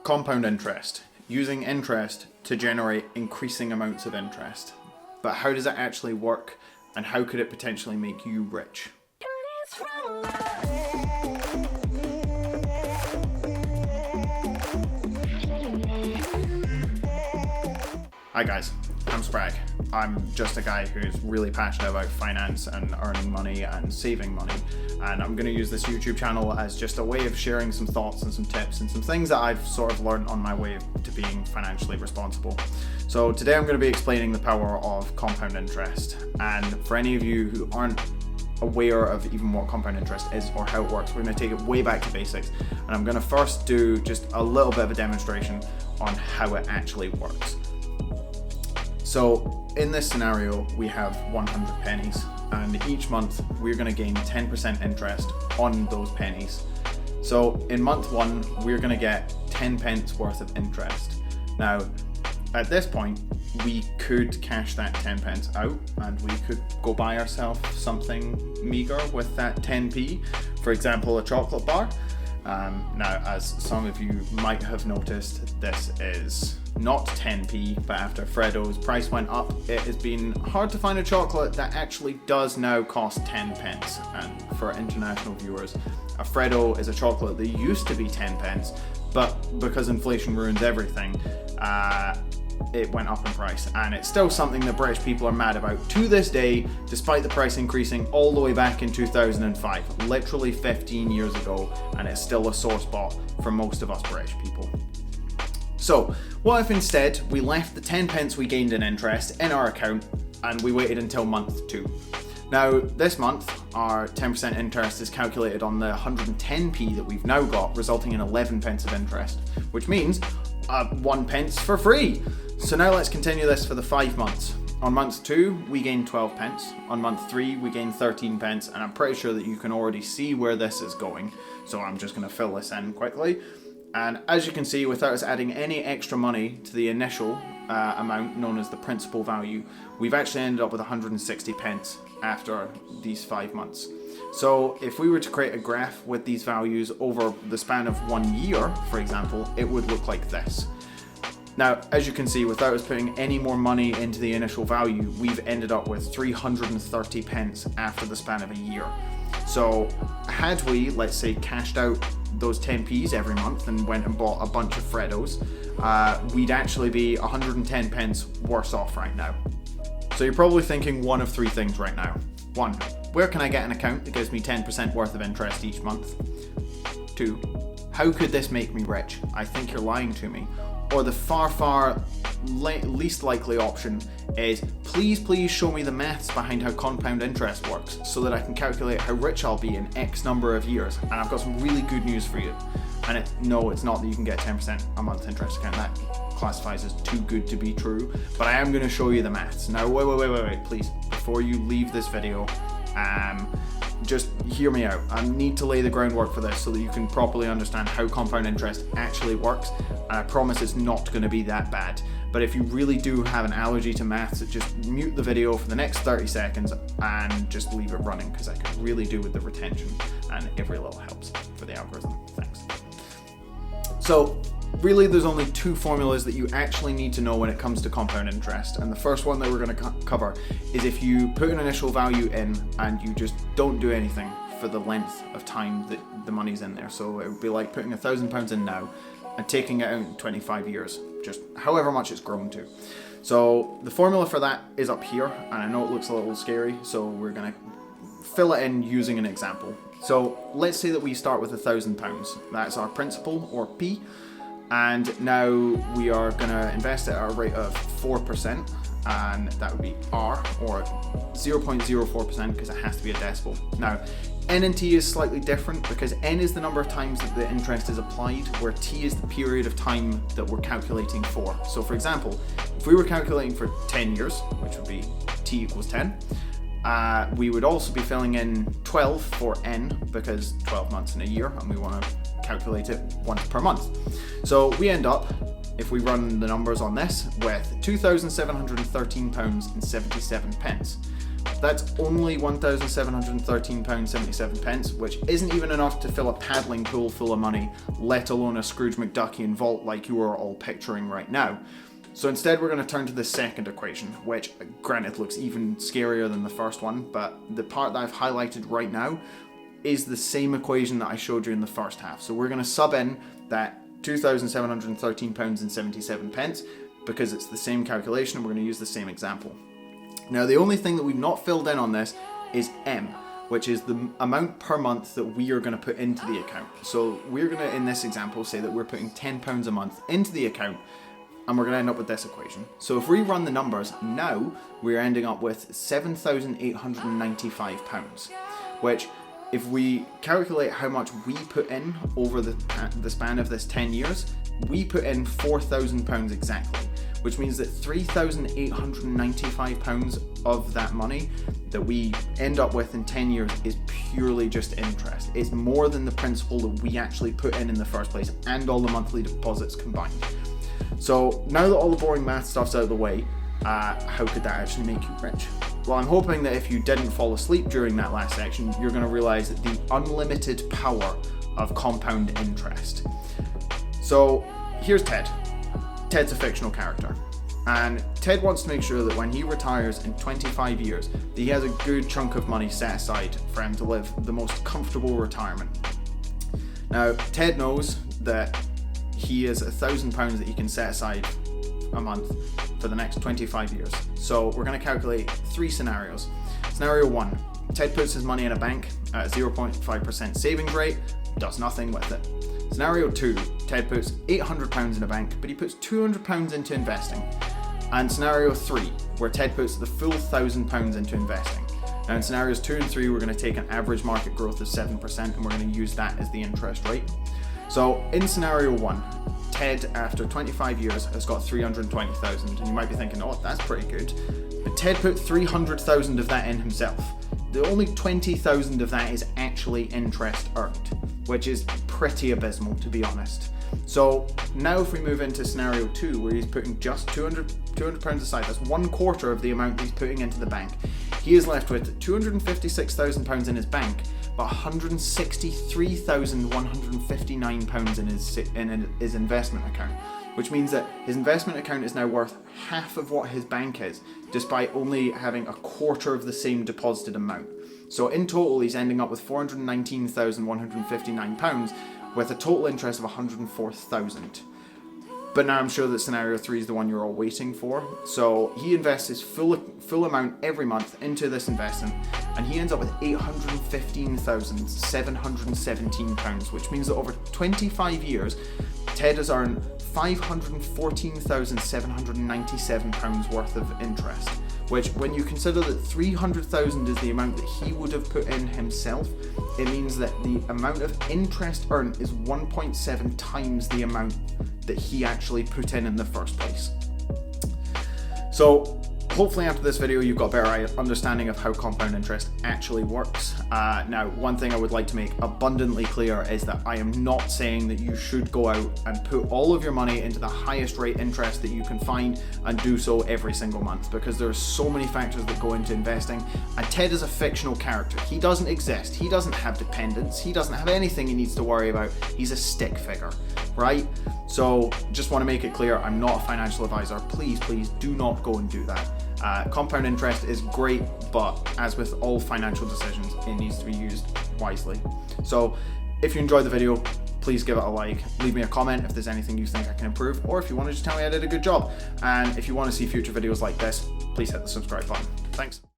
Compound interest. Using interest to generate increasing amounts of interest. But how does it actually work, and how could it potentially make you rich? Hi guys, I'm Sprag. I'm just a guy who's really passionate about finance and earning money and saving money, and I'm going to use this YouTube channel as just a way of sharing some thoughts and some tips and some things that I've sort of learned on my way to being financially responsible. So today I'm going to be explaining the power of compound interest, and for any of you who aren't aware of even what compound interest is or how it works, we're going to take it way back to basics, and I'm going to first do just a little bit of a demonstration on how it actually works. So in this scenario, we have 100 pennies, and each month we're going to gain 10% interest on those pennies. So in month one, we're going to get 10 pence worth of interest. Now, at this point, we could cash that 10 pence out and we could go buy ourselves something meager with that 10p, for example, a chocolate bar. Now, as some of you might have noticed, this is not 10p, but after Freddo's price went up, it has been hard to find a chocolate that actually does now cost 10 pence. And for international viewers, a Freddo is a chocolate that used to be 10 pence, but because inflation ruins everything, it went up in price, and it's still something that British people are mad about to this day, despite the price increasing all the way back in 2005, literally 15 years ago, and it's still a sore spot for most of us British people. So, what if instead we left the 10 pence we gained in interest in our account and we waited until month 2? Now, this month, our 10% interest is calculated on the 110p that we've now got, resulting in 11 pence of interest, which means 1 pence for free. So now let's continue this for the 5 months. On month 2, we gain 12 pence. On month 3, we gain 13 pence, and I'm pretty sure that you can already see where this is going. So I'm just going to fill this in quickly. And as you can see, without us adding any extra money to the initial amount known as the principal value, we've actually ended up with 160 pence after these 5 months. So if we were to create a graph with these values over the span of 1 year, for example, it would look like this. Now, as you can see, without us putting any more money into the initial value, we've ended up with 330 pence after the span of a year. So had we, let's say, cashed out those 10p's every month and went and bought a bunch of Freddos, we'd actually be 110 pence worse off right now. So you're probably thinking one of 3 things right now. 1, where can I get an account that gives me 10% worth of interest each month? 2, how could this make me rich? I think you're lying to me. Or the far least likely option is, please show me the maths behind how compound interest works so that I can calculate how rich I'll be in X number of years. And I've got some really good news for you. And no, it's not that you can get 10% a month interest account. That classifies as too good to be true. But I am going to show you the maths. Now, wait, please. Before you leave this video, just hear me out. I need to lay the groundwork for this so that you can properly understand how compound interest actually works. And I promise it's not going to be that bad. But if you really do have an allergy to maths, just mute the video for the next 30 seconds and just leave it running, because I could really do with the retention, and every little helps for the algorithm. Thanks. So really, there's only 2 formulas that you actually need to know when it comes to compound interest. And the first one that we're going to cover is if you put an initial value in and you just don't do anything for the length of time that the money's in there. So it would be like putting £1,000 in now and taking it out in 25 years, just however much it's grown to. So the formula for that is up here, and I know it looks a little scary, so we're going to fill it in using an example. So let's say that we start with £1,000. That's our principal, or P. And now we are going to invest at a rate of 4%, and that would be R, or 0.04%, because it has to be a decimal. Now, N and T is slightly different because N is the number of times that the interest is applied, where T is the period of time that we're calculating for. So for example, if we were calculating for 10 years, which would be T equals 10, we would also be filling in 12 for N, because 12 months in a year, and we want to calculate it once per month. So we end up, if we run the numbers on this, with £2,713.77. that's only £1,713.77, which isn't even enough to fill a paddling pool full of money, let alone a Scrooge McDuckian vault like you are all picturing right now. So instead we're going to turn to the second equation, which granted looks even scarier than the first one, but the part that I've highlighted right now is the same equation that I showed you in the first half. So we're going to sub in that £2,713.77 because it's the same calculation and we're going to use the same example. Now the only thing that we've not filled in on this is M, which is the amount per month that we are going to put into the account. So we're going to, in this example, say that we're putting £10 a month into the account, and we're going to end up with this equation. So if we run the numbers now, we're ending up with £7,895, which if we calculate how much we put in over the span of this 10 years, we put in £4,000 exactly, which means that £3,895 of that money that we end up with in 10 years is purely just interest. It's more than the principal that we actually put in the first place and all the monthly deposits combined. So now that all the boring math stuff's out of the way, how could that actually make you rich? Well, I'm hoping that if you didn't fall asleep during that last section, you're going to realize the unlimited power of compound interest. So here's Ted. Ted's a fictional character. And Ted wants to make sure that when he retires in 25 years, that he has a good chunk of money set aside for him to live the most comfortable retirement. Now, Ted knows that he has £1,000 that he can set aside a month for the next 25 years. So we're going to calculate 3 scenarios. Scenario 1, Ted puts his money in a bank at a 0.5% savings rate, does nothing with it. Scenario 2, Ted puts £800 in a bank, but he puts £200 into investing. And scenario 3, where Ted puts the full £1,000 into investing. Now in scenarios 2 and 3, we're going to take an average market growth of 7% and we're going to use that as the interest rate. So in scenario 1, Ted, after 25 years, has got 320,000, and you might be thinking, oh, that's pretty good. But Ted put 300,000 of that in himself. The only 20,000 of that is actually interest earned, which is pretty abysmal, to be honest. So now if we move into scenario 2, where he's putting just £200 aside, that's 1/4 of the amount he's putting into the bank. He is left with £256,000 in his bank, but £163,159 in his investment account, which means that his investment account is now worth half of what his bank is, despite only having 1/4 of the same deposited amount. So in total, he's ending up with £419,159 with a total interest of £104,000. But now I'm sure that scenario 3 is the one you're all waiting for. So he invests his full amount every month into this investment, and he ends up with £815,717, which means that over 25 years, Ted has earned £514,797 worth of interest, which when you consider that 300,000 is the amount that he would have put in himself, it means that the amount of interest earned is 1.7 times the amount that he actually put in the first place. So hopefully after this video you've got a better understanding of how compound interest actually works. Now, one thing I would like to make abundantly clear is that I am not saying that you should go out and put all of your money into the highest rate interest that you can find and do so every single month, because there are so many factors that go into investing, and Ted is a fictional character. He doesn't exist. He doesn't have dependents. He doesn't have anything he needs to worry about. He's a stick figure, right? So just want to make it clear, I'm not a financial advisor. Please do not go and do that. Compound interest is great, but as with all financial decisions, it needs to be used wisely. So if you enjoyed the video, please give it a like, leave me a comment if there's anything you think I can improve, or if you want to just tell me I did a good job. And if you want to see future videos like this, please hit the subscribe button. Thanks.